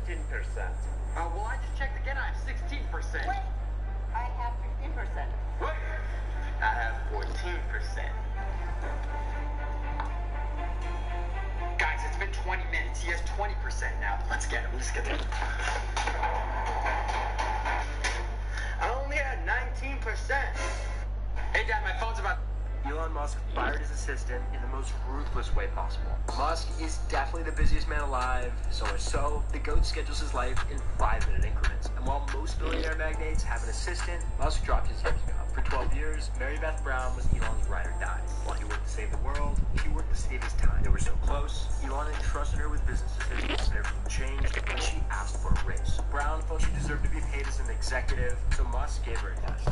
Well, I just checked again. I have 16%. Wait, I have 15%. Wait, I have 14%. Guys, it's been 20 minutes. He has 20% now. Let's get him. Let's get him. I only had 19%. Hey, Dad, my phone's about... Elon Musk fired his assistant in the most ruthless way possible. Musk is definitely the busiest man alive, so the GOAT schedules his life in 5-minute increments. And while most billionaire magnates have an assistant, Musk dropped his years ago. For 12 years, Mary Beth Brown was Elon's ride or die. While he worked to save the world, she worked to save his time. They were so close, Elon entrusted her with business decisions, and everything changed when she asked for a raise. Brown felt she deserved to be paid as an executive, so Musk gave her a test.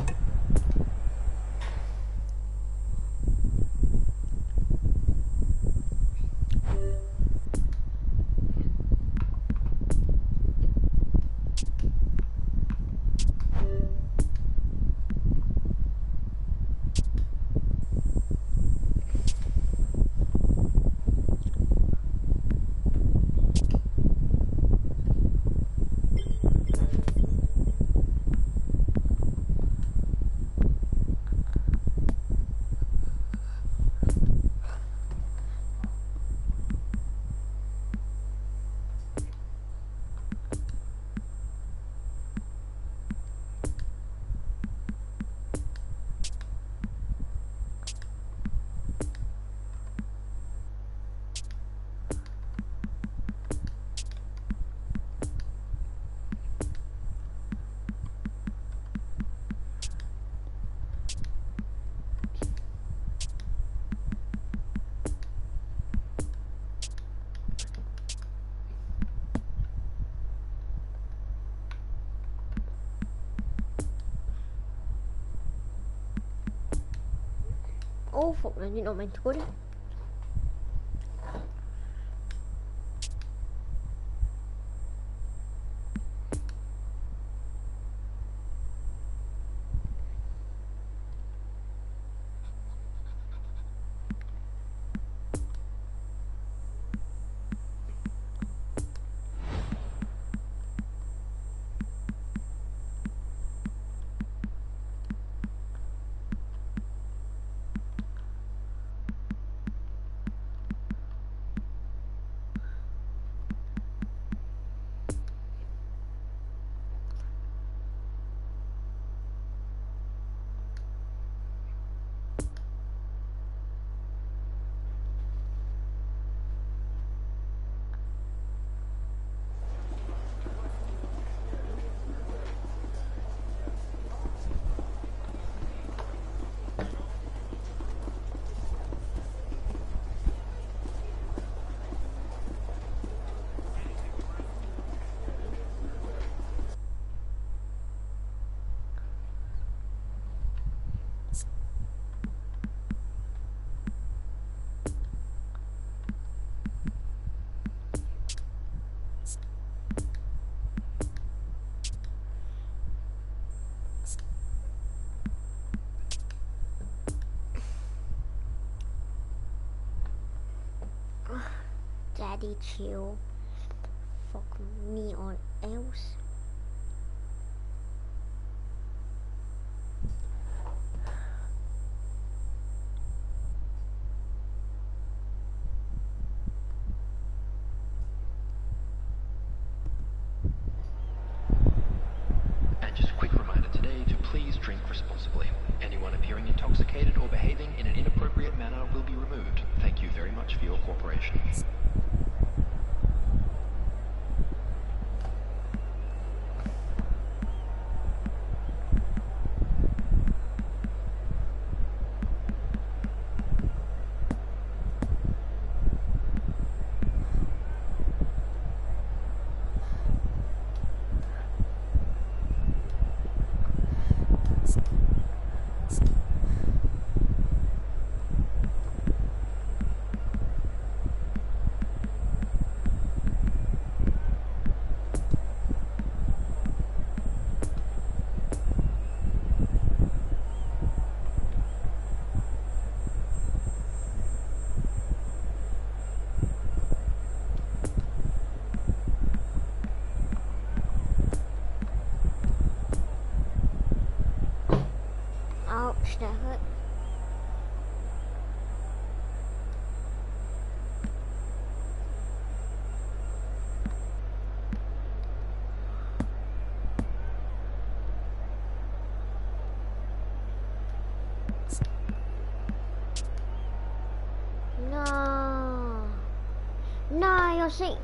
Oh fuck man, you're not meant to go there. Daddy chill. Fuck me or else. And just a quick reminder today to please drink responsibly. Anyone appearing intoxicated or behaving in an inappropriate manner will be removed. Thank you very much for your cooperation.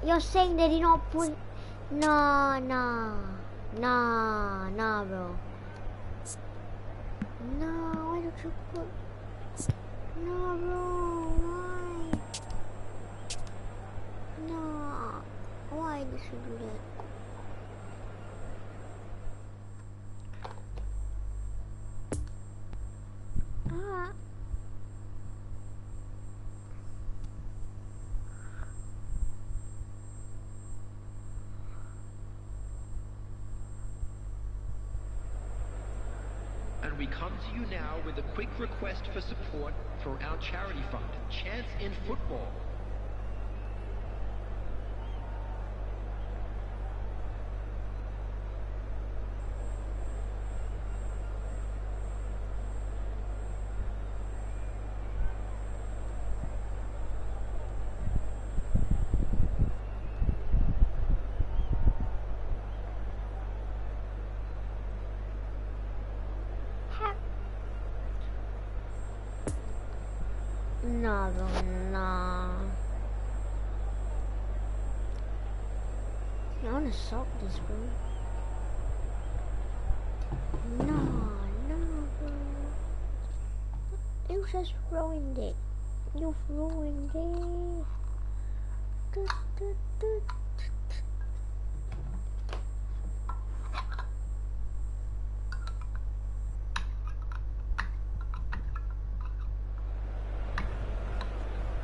you're saying they did not put. Nah, bro. Nah, why don't you put? Nah, bro, why? Nah, why did you do that? Ah. And we come to you now with a quick request for support for our charity fund, Chance in Football. Nah, bro, nah. I wanna solve this, bro. No, bro. You just ruined it. You've ruined it.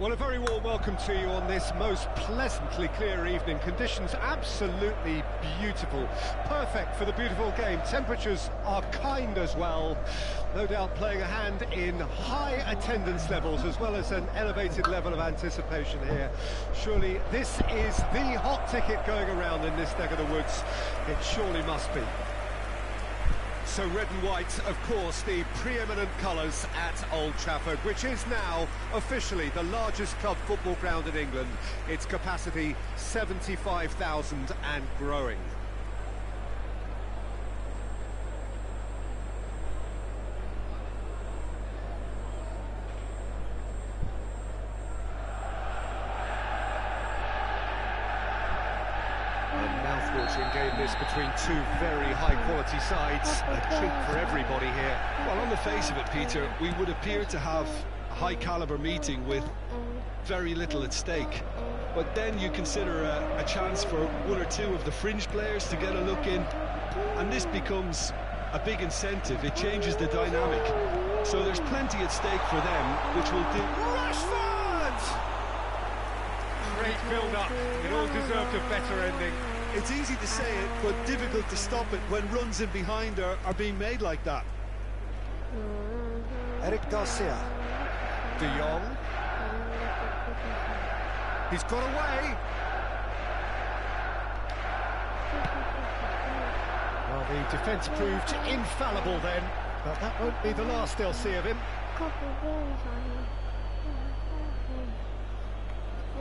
Well, a very warm welcome to you on this most pleasantly clear evening. Conditions absolutely beautiful. Perfect for the beautiful game. Temperatures are kind as well. No doubt playing a hand in high attendance levels as well as an elevated level of anticipation here. Surely this is the hot ticket going around in this neck of the woods. It surely must be. So red and white, of course, the preeminent colours at Old Trafford, which is now officially the largest club football ground in England. Its capacity 75,000 and growing. Mouth-watering game this between two very high-quality sides. A treat for everybody here. Well, on the face of it, Peter, we would appear to have a high-caliber meeting with very little at stake. But then you consider a chance for one or two of the fringe players to get a look in, and this becomes a big incentive. It changes the dynamic. So there's plenty at stake for them, which will do... Rashford! Great build-up. It all deserved a better ending. It's easy to say it, but difficult to stop it when runs in behind are being made like that. Eric Garcia. De Jong. He's got away. Well, the defence proved infallible then, but that won't be the last they'll see of him.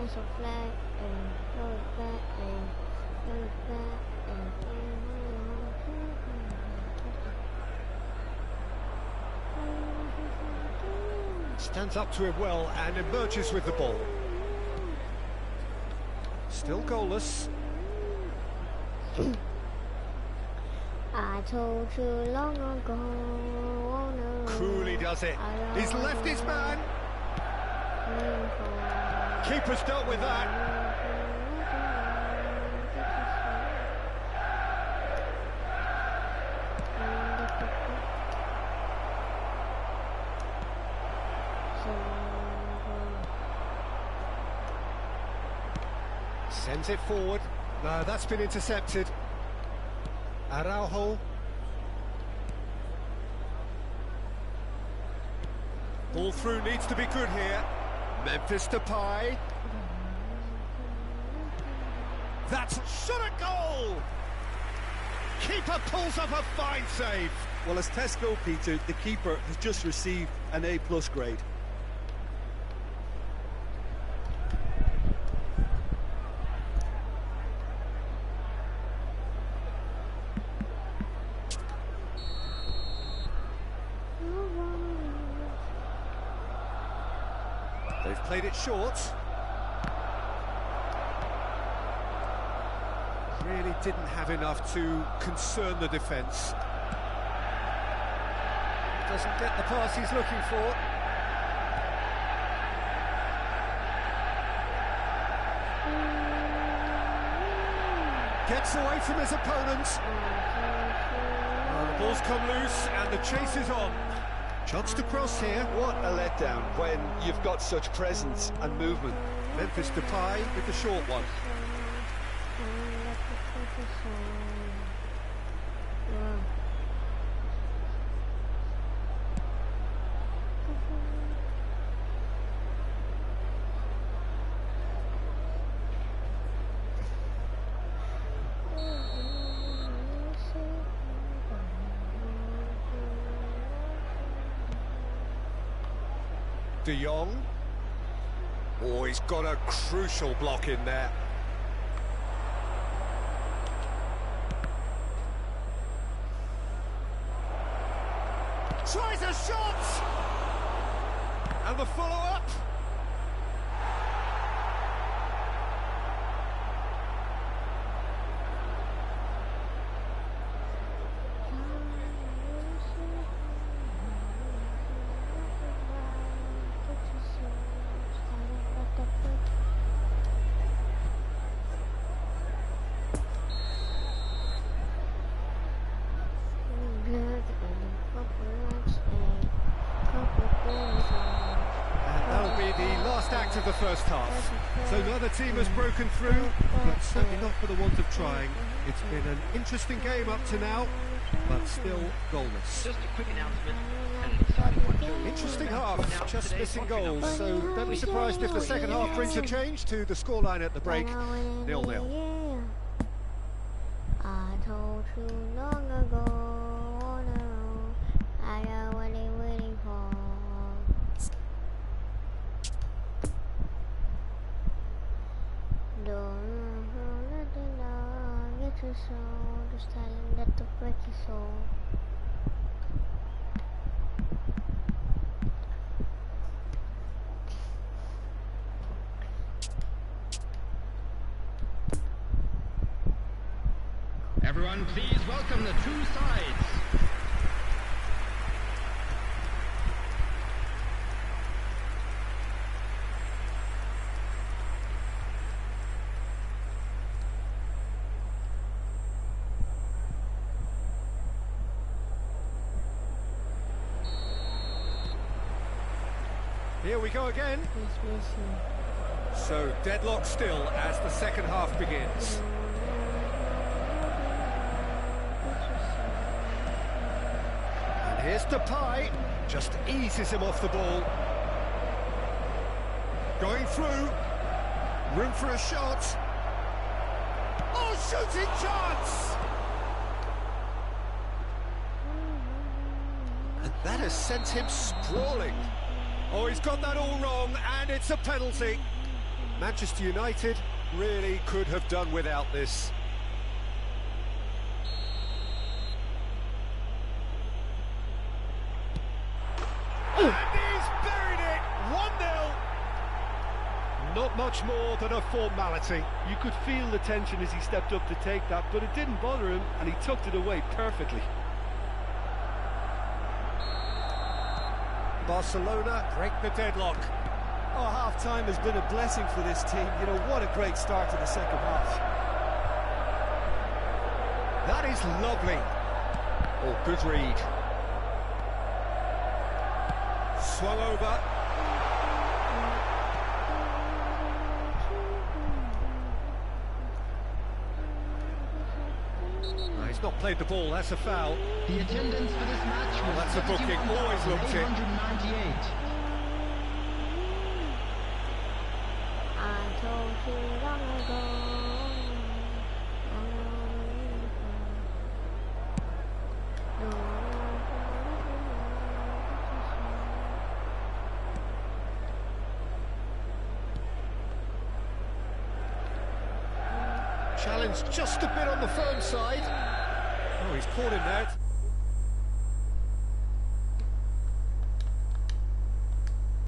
Also flag and throw it back and throw it back and stands up to it well and emerges with the ball. Still goalless. I told you long ago. Oh no. Coolly does it. He's left his man. Keeper's dealt with that. Sends it forward. No, that's been intercepted. Araujo. Ball through needs to be good here. Memphis Depay. That's shot at goal! Keeper pulls up a fine save. Well, as tests go, Peter, the keeper has just received an A+ grade. They've played it short. Really didn't have enough to concern the defence. Doesn't get the pass he's looking for. Gets away from his opponent. Well, the ball's come loose and the chase is on. Chance to cross here. What a letdown when you've got such presence and movement. Memphis Depay with the short one. De Jong. Oh, he's got a crucial block in there. Tries a shot! And the follow-up. Act of the first half. So neither team has broken through, but certainly not for the want of trying. It's been an interesting game up to now, but still goalless. Just a quick announcement and an exciting one. Interesting half, just missing goals, so don't be surprised if the second half brings a change to the scoreline at the break, 0-0. I told you long ago, no, I know what they're waiting for. Don't let the love get your soul, just tell him that to break your soul. Everyone, please welcome the two sides. Here we go again. So deadlock still as the second half begins. And here's Depay, just eases him off the ball. Going through, room for a shot. Oh, shooting chance! And that has sent him sprawling. Oh, he's got that all wrong, and it's a penalty. Manchester United really could have done without this. And he's buried it! 1-0. Not much more than a formality. You could feel the tension as he stepped up to take that, but it didn't bother him, and he tucked it away perfectly. Barcelona break the deadlock. Oh, half-time has been a blessing for this team. You know, what a great start to the second half. That is lovely. Oh, good read. Swung over. No, he's not played the ball, that's a foul. The attendance for this match was That's a booking, always looked it. 898. I told you long ago. Challenge just a bit on the firm side. Oh, he's caught him there.